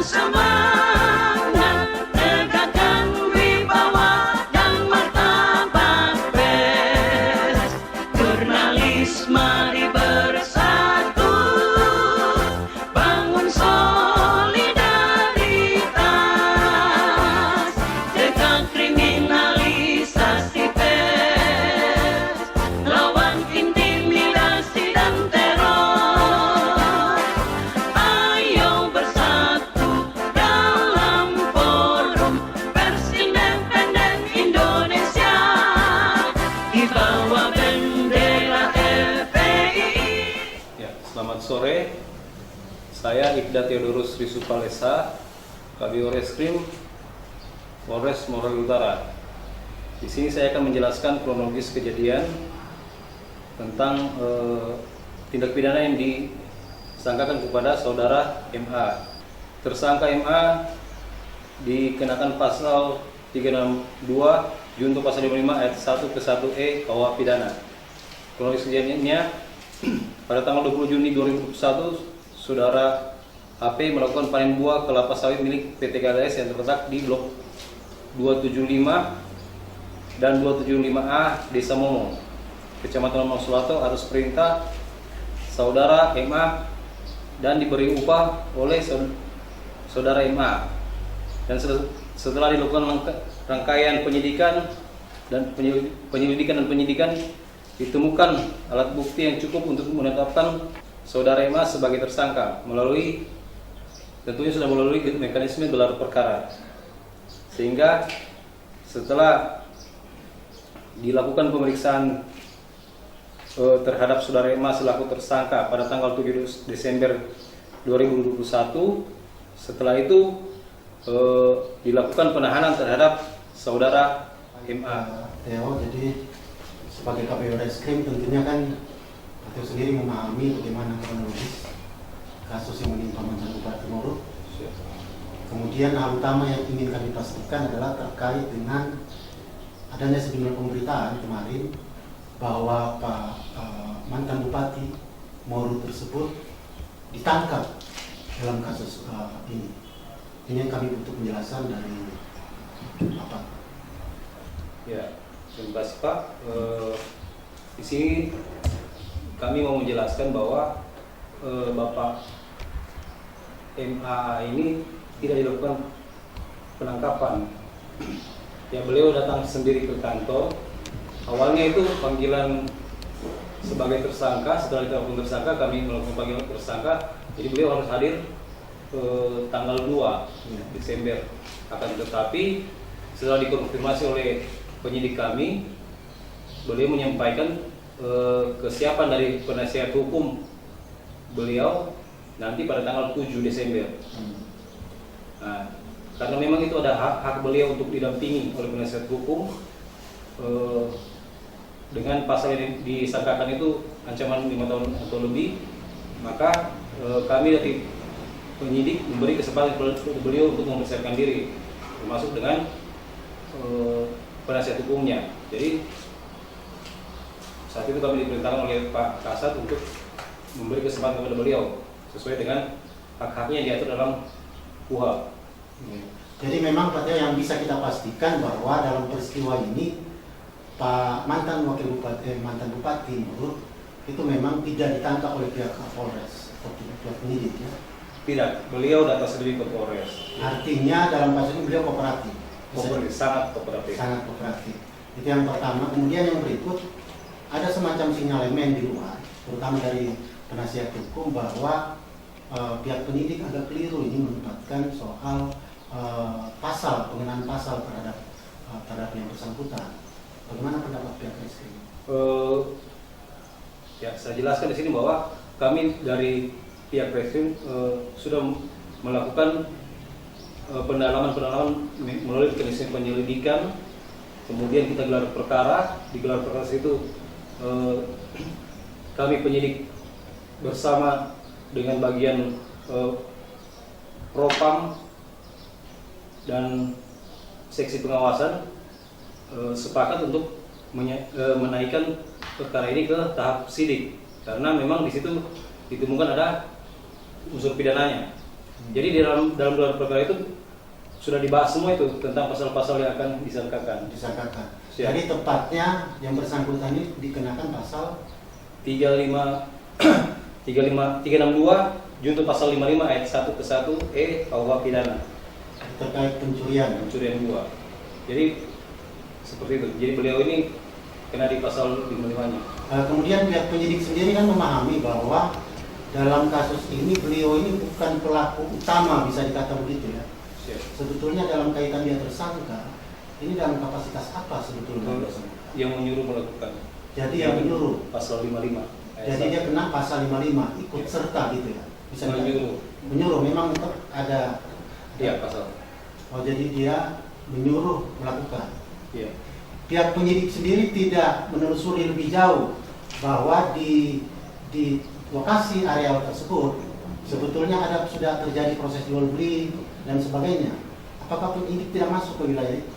semangat, tegakkan wibawa dan martabat pers. Jurnalis mari bersatu, bangun solidaritas, cegah kriminalisasi pers, lawan intimidasi dan teror. Ayo bersatu dalam forum pers independen Indonesia, di bawah bendera FPI. Ya, selamat sore. Saya Ibda Theodorus Risupalesa, Kabiro Reskrim Polres Morotai Utara. Di sini saya akan menjelaskan kronologis kejadian tentang tindak pidana yang disangkakan kepada saudara MA. Tersangka MA dikenakan pasal 362 junto pasal 55 ayat 1 ke 1E KUH Pidana. Kronologis kejadiannya pada tanggal 20 Juni 2021, saudara HP melakukan panen buah kelapa sawit milik PT KDS yang terletak di blok 275 dan 275A Desa Momo, Kecamatan Mangsuwato atas perintah saudara MA dan diberi upah oleh saudara MA. Dan setelah dilakukan rangkaian penyidikan dan penyidikan ditemukan alat bukti yang cukup untuk menetapkan saudara MA sebagai tersangka tentunya sudah melalui mekanisme gelar perkara. Sehingga setelah dilakukan pemeriksaan terhadap saudara MA selaku tersangka pada tanggal 7 Desember 2021, setelah itu dilakukan penahanan terhadap saudara MA. Theo, jadi sebagai Kabiro Reskrim tentunya kan Theo sendiri memahami bagaimana kronologis kasus yang menimpa mantan Bupati Moro. Kemudian hal utama yang ingin kami pastikan adalah terkait dengan adanya sejumlah pemberitaan kemarin bahwa mantan Bupati Moro tersebut ditangkap dalam kasus ini. Ini yang kami butuh penjelasan dari Bapak. Ya, terima kasih Pak. Di sini kami mau menjelaskan bahwa Bapak MA ini tidak dilakukan penangkapan. Ya, beliau datang sendiri ke kantor. Awalnya itu panggilan sebagai tersangka. Setelah ditetapkan tersangka, kami melakukan panggilan tersangka. Jadi beliau harus hadir tanggal 2 Desember. Akan tetapi setelah dikonfirmasi oleh penyidik kami, beliau menyampaikan kesiapan dari penasihat hukum beliau nanti pada tanggal 7 Desember. Nah, karena memang itu ada hak beliau untuk didampingi oleh penasihat hukum dengan pasal yang disangkakan itu ancaman 5 tahun atau lebih, maka kami dari penyidik memberi kesempatan kepada beliau untuk mempersiapkan diri, termasuk dengan penasihat hukumnya. Jadi saat itu kami diperintahkan oleh Pak Kasat untuk memberi kesempatan kepada beliau sesuai dengan hak-haknya yang diatur dalam KUH. Jadi memang Pak Theo, yang bisa kita pastikan bahwa dalam peristiwa ini Pak mantan Bupati Moro itu memang tidak ditangkap oleh pihak Polres atau pihak penyidik, ya? Tidak, beliau datang sendiri ke Polres. Artinya dalam kasus ini beliau kooperatif. Sangat kooperatif. Sangat kooperatif. Itu yang pertama. Kemudian yang berikut, ada semacam sinyalemen di luar, terutama dari penasihat hukum, bahwa pihak penyidik agak keliru ini menempatkan soal pengenaan pasal terhadap yang bersangkutan. Bagaimana pendapat pihak reskrim? Ya, saya jelaskan di sini bahwa kami dari pihak reskrim sudah melakukan pendalaman melalui mekanisme penyelidikan. Kemudian kita gelar perkara. Di gelar perkara itu kami penyidik bersama dengan bagian Propam dan seksi pengawasan sepakat untuk menaikkan perkara ini ke tahap sidik, karena memang di situ ditemukan ada unsur pidananya. Jadi di dalam gelar perkara itu sudah dibahas semua itu tentang pasal-pasal yang akan disangkakan. Siap. Jadi tepatnya yang bersangkutan ini dikenakan pasal 362 junto pasal 55 ayat 1 ke 1 KUH pidana terkait pencurian 2. Jadi seperti itu. Jadi beliau ini kena di pasal 55-nya. Kemudian pihak penyidik sendiri kan memahami bahwa dalam kasus ini beliau ini bukan pelaku utama, bisa dikata begitu ya. Siap. Sebetulnya dalam kaitan dia tersangka, ini dalam kapasitas apa sebetulnya? Yang menyuruh melakukan. Jadi yang menyuruh. Pasal 55. Jadi dia kena pasal 55, ikut serta gitu ya. Bisa menyuruh. Menyuruh memang ada. Iya, pasal. Oh, jadi dia menyuruh melakukan. Iya. Pihak penyidik sendiri tidak menelusuri lebih jauh bahwa di lokasi areal tersebut sebetulnya sudah terjadi proses jual beli dan sebagainya. Apakah penyidik tidak masuk ke wilayah itu?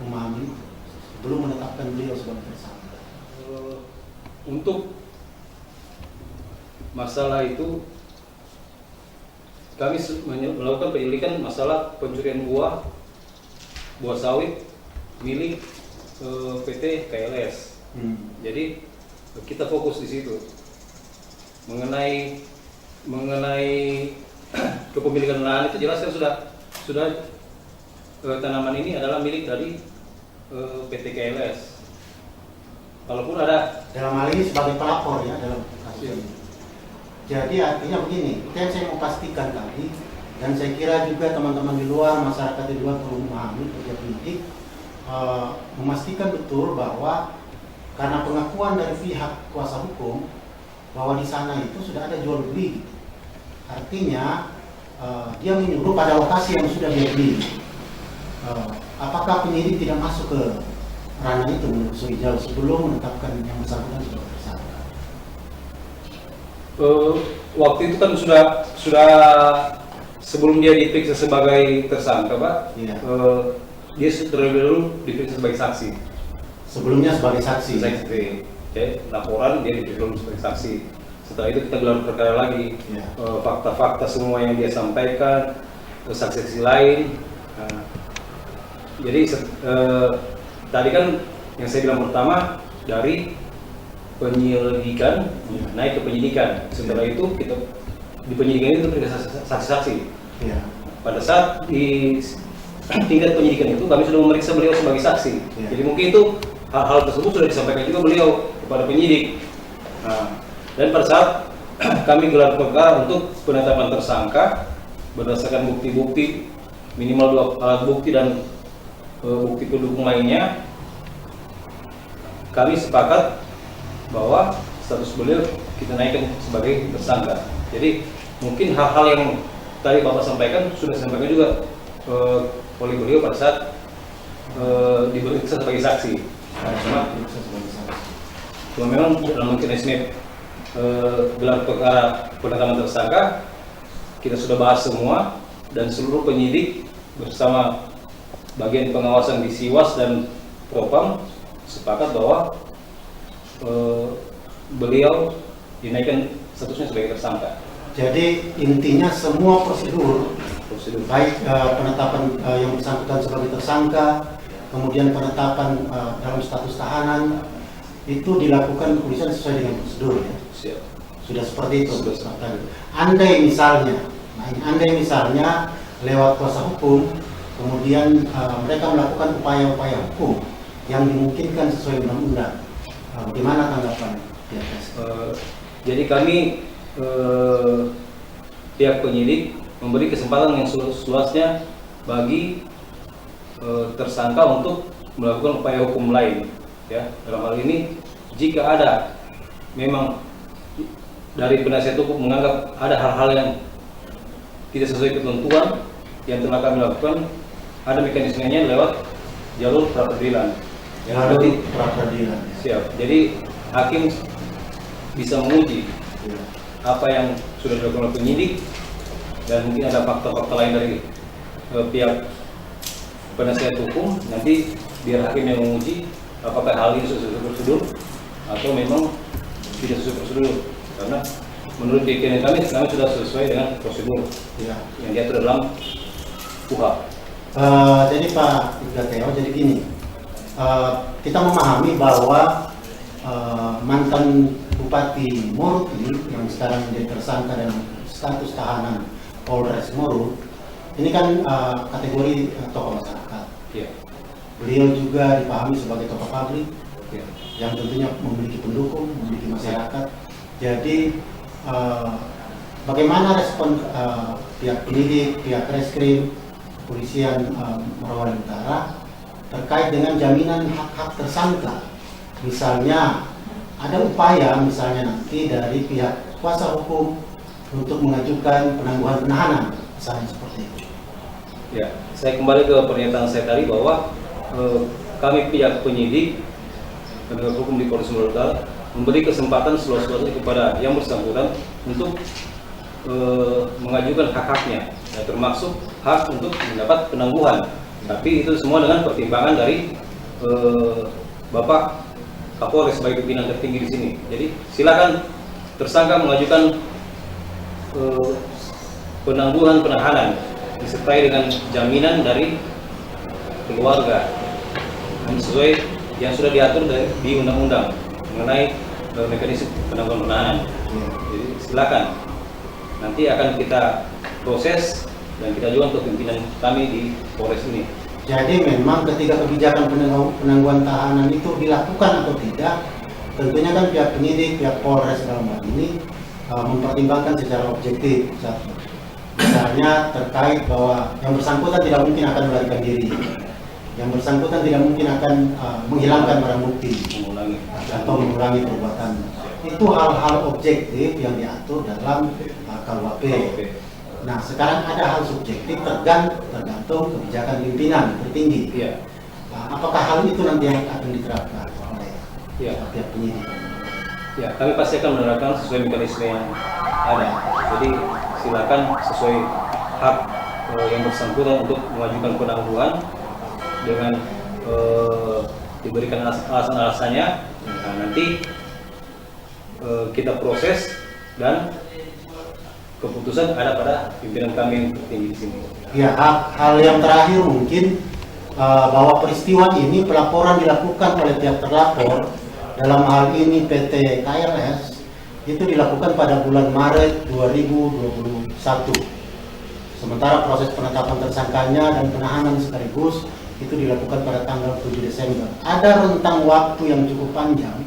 Memahami belum menetapkan beliau sebagai tersangka. Untuk masalah itu kami melakukan penyelidikan masalah pencurian buah sawit milik PT KLS. Jadi kita fokus di situ mengenai kepemilikan lahan itu jelas kan sudah tanaman ini adalah milik dari PT KLS. Kalaupun ada dalam hal ini sebagai pelapor ya dalam kasus ini. Jadi artinya begini, itu yang saya mau pastikan tadi, dan saya kira juga teman-teman di luar, masyarakat di luar perlu memahami kerja penyidik, memastikan betul bahwa karena pengakuan dari pihak kuasa hukum bahwa di sana itu sudah ada jual beli. Artinya dia menyuruh pada lokasi yang sudah dia beli. Apakah penyidik tidak masuk ke ranah itu menelusuri jauh sebelum menetapkan yang bersangkutan sebagai tersangka? Waktu itu kan sudah sebelum dia diperiksa sebagai tersangka, Pak. Iya. Dia terlebih dahulu diperiksa sebagai saksi. Sebelumnya sebagai saksi. Jadi laporan dia diperiksa sebagai saksi. Setelah itu kita gelar perkara lagi. Iya. Fakta-fakta semua yang dia sampaikan, saksi-saksi lain. Jadi tadi kan yang saya bilang pertama dari penyelidikan naik ke penyidikan. Setelah itu kita di penyidikan itu periksa saksi-saksi. Iya. Pada saat di tingkat penyidikan itu kami sudah memeriksa beliau sebagai saksi. Iya. Jadi mungkin itu hal-hal tersebut sudah disampaikan juga beliau kepada penyidik. Dan pada saat kami gelar perkara untuk penetapan tersangka berdasarkan bukti-bukti minimal 2 alat bukti dan bukti pendukung lainnya, kami sepakat bahwa status beliau kita naikkan sebagai tersangka. Jadi mungkin hal-hal yang tadi Bapak sampaikan sudah disampaikan juga oleh beliau pada saat diperiksa sebagai saksi. Cuma memang dalam mekanisme gelar perkara penetapan tersangka kita sudah bahas semua dan seluruh penyidik bersama bagian pengawasan di Siwas dan Propam sepakat bahwa beliau dinaikkan statusnya sebagai tersangka. Jadi intinya semua prosedur baik penetapan yang bersangkutan sebagai tersangka, kemudian penetapan dalam status tahanan itu dilakukan kepolisian sesuai dengan prosedur ya. Siap. Sudah seperti itu. Andai misalnya lewat kuasa hukum, kemudian mereka melakukan upaya-upaya hukum yang dimungkinkan sesuai undang-undang. Bagaimana tanggapan pihak jadi kami pihak penyidik memberi kesempatan yang seluasnya bagi tersangka untuk melakukan upaya hukum lain. Ya, dalam hal ini jika ada memang dari penasihat hukum menganggap ada hal-hal yang tidak sesuai ketentuan yang telah kami lakukan, ada mekanismenya lewat jalur pra-peradilan. Pra-peradilan. Siap. Jadi hakim bisa menguji apa yang sudah dilakukan oleh penyidik dan mungkin ada fakta-fakta lain dari pihak penasihat hukum. Nanti biar hakim yang menguji apakah hal ini sesuai prosedur atau memang tidak sesuai prosedur. Karena menurut keyakinan kami sudah sesuai dengan prosedur Ya. yang diatur dalam KUHP. Jadi Pak Gateo, jadi gini, kita memahami bahwa mantan Bupati Morut ini yang sekarang menjadi tersangka dalam status tahanan Polres Morut, ini kan kategori tokoh masyarakat. Ya. Beliau juga dipahami sebagai tokoh publik Ya. yang tentunya memiliki pendukung, memiliki masyarakat. Jadi bagaimana respon pihak penyidik, pihak reskrim, kepolisian Morowali Utara terkait dengan jaminan hak-hak tersangka? Misalnya ada upaya misalnya nanti dari pihak kuasa hukum untuk mengajukan penangguhan penahanan, misalnya seperti itu. Ya, saya kembali ke pernyataan saya tadi bahwa kami pihak penyidik penegak hukum di Polres Morowali Utara memberi kesempatan seluas-luasnya kepada yang bersangkutan untuk mengajukan hak-haknya, ya, termasuk hak untuk mendapat penangguhan. Tapi itu semua dengan pertimbangan dari Bapak Kapolres sebagai pimpinan tertinggi di sini. Jadi silakan tersangka mengajukan penangguhan penahanan disertai dengan jaminan dari keluarga sesuai yang sudah diatur di undang-undang mengenai mekanisme penangguhan penahanan. Jadi silakan, nanti akan kita proses dan kita ajukan ke pimpinan kami di Polres ini. Jadi memang ketika kebijakan penangguhan tahanan itu dilakukan atau tidak, tentunya kan pihak penyidik, pihak Polres dalam hal ini mempertimbangkan secara objektif. Satu, misalnya terkait bahwa yang bersangkutan tidak mungkin akan melarikan diri, yang bersangkutan tidak mungkin akan menghilangkan barang bukti atau mengulangi perbuatan. Itu hal-hal objektif yang diatur dalam KUHP. Nah, sekarang ada hal subjektif tergantung kebijakan pimpinan tertinggi. Iya. Apakah hal itu nanti yang akan diterapkan oleh pihak penyidik? Ya, kami pasti akan menerapkan sesuai mekanisme yang ada. Jadi silakan sesuai hak yang bersangkutan untuk mengajukan penangguhan dengan diberikan alasan-alasannya. Nah, nanti kita proses dan keputusan ada pada pimpinan kami yang tertinggi di sini. Ya, hal yang terakhir mungkin bahwa peristiwa ini pelaporan dilakukan oleh pihak terlapor, dalam hal ini PT KLS, itu dilakukan pada bulan Maret 2021. Sementara proses penetapan tersangkanya dan penahanan sekaligus itu dilakukan pada tanggal 7 Desember. Ada rentang waktu yang cukup panjang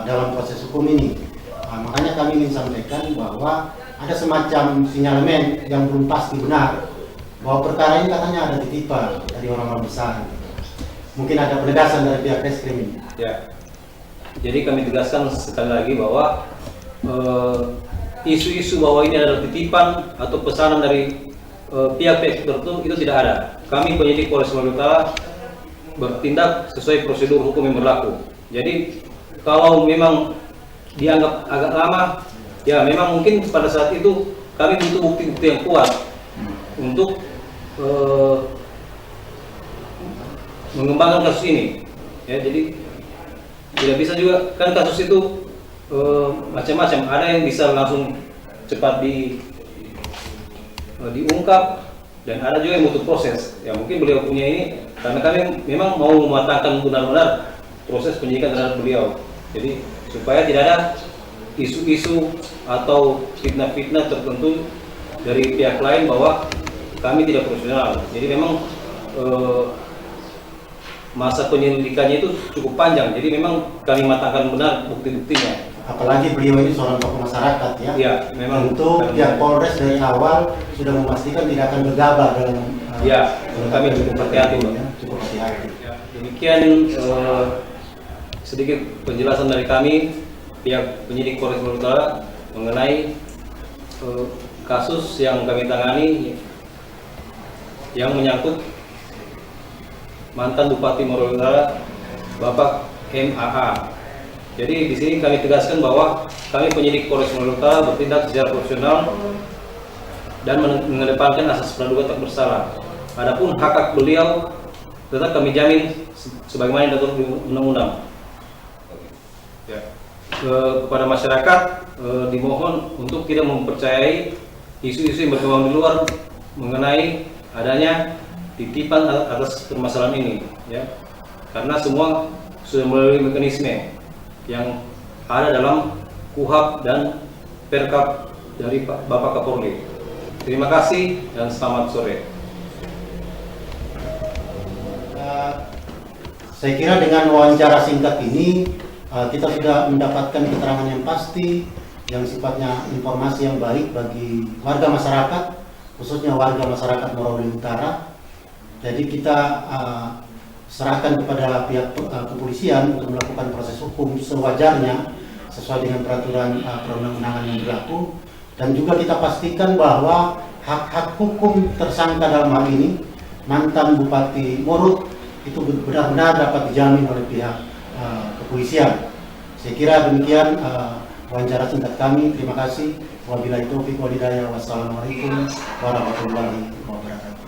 dalam proses hukum ini. Makanya kami ingin sampaikan bahwa ada semacam sinyalemen yang belum pasti benar bahwa perkara ini katanya ada titipan dari orang-orang besar. Mungkin ada penegasan dari pihak reskrim ini. Ya, jadi kami tegaskan sekali lagi bahwa isu-isu bahwa ini adalah titipan atau pesanan dari pihak-pihak tertentu itu tidak ada. Kami penyidik Polres Morowali Utara bertindak sesuai prosedur hukum yang berlaku. Jadi kalau memang dianggap agak lama, ya memang mungkin pada saat itu kami butuh bukti-bukti yang kuat untuk mengembangkan kasus ini. Ya, jadi tidak bisa juga kan kasus itu macam-macam. Ada yang bisa langsung cepat diungkap dan ada juga yang butuh proses. Ya mungkin beliau punya ini karena kami memang mau mematangkan benar-benar proses penyidikan terhadap beliau. Jadi supaya tidak ada isu-isu atau fitnah-fitnah tertentu dari pihak lain bahwa kami tidak profesional. Jadi memang masa penyelidikannya itu cukup panjang. Jadi memang kami matangkan benar bukti-buktinya. Apalagi beliau ini seorang tokoh masyarakat ya. Ya, memang Tentu pihak Polres dari awal sudah memastikan tidak akan bergabah dalam kami cukup hati-hati, Pak. Cukup hati-hati. Ya, demikian sedikit penjelasan dari kami pihak penyidik Polres Morowali Utara mengenai kasus yang kami tangani yang menyangkut mantan Bupati Morowali Utara Bapak MAA. Jadi di sini kami tegaskan bahwa kami penyidik Polres Morowali Utara bertindak secara profesional dan mengedepankan asas praduga tak bersalah. Adapun hak beliau tetap kami jamin sebagaimana yang diatur di undang-undang. Kepada masyarakat dimohon untuk tidak mempercayai isu-isu yang berkembang di luar mengenai adanya titipan atas permasalahan ini, ya, karena semua sudah melalui mekanisme yang ada dalam KUHP dan Perkap dari Bapak Kapolri. Terima kasih dan selamat sore. Saya kira dengan wawancara singkat ini kita sudah mendapatkan keterangan yang pasti, yang sifatnya informasi yang baik bagi warga masyarakat, khususnya warga masyarakat Morowali Utara. Jadi kita serahkan kepada pihak kepolisian untuk melakukan proses hukum sewajarnya sesuai dengan peraturan perundang-undangan yang berlaku, dan juga kita pastikan bahwa hak-hak hukum tersangka dalam hal ini mantan Bupati Morut itu benar-benar dapat dijamin oleh pihak kepolisian. Saya kira demikian wawancara singkat kami. Terima kasih. Wabillahi taufiq wal hidayah. Wassalamualaikum warahmatullahi wabarakatuh.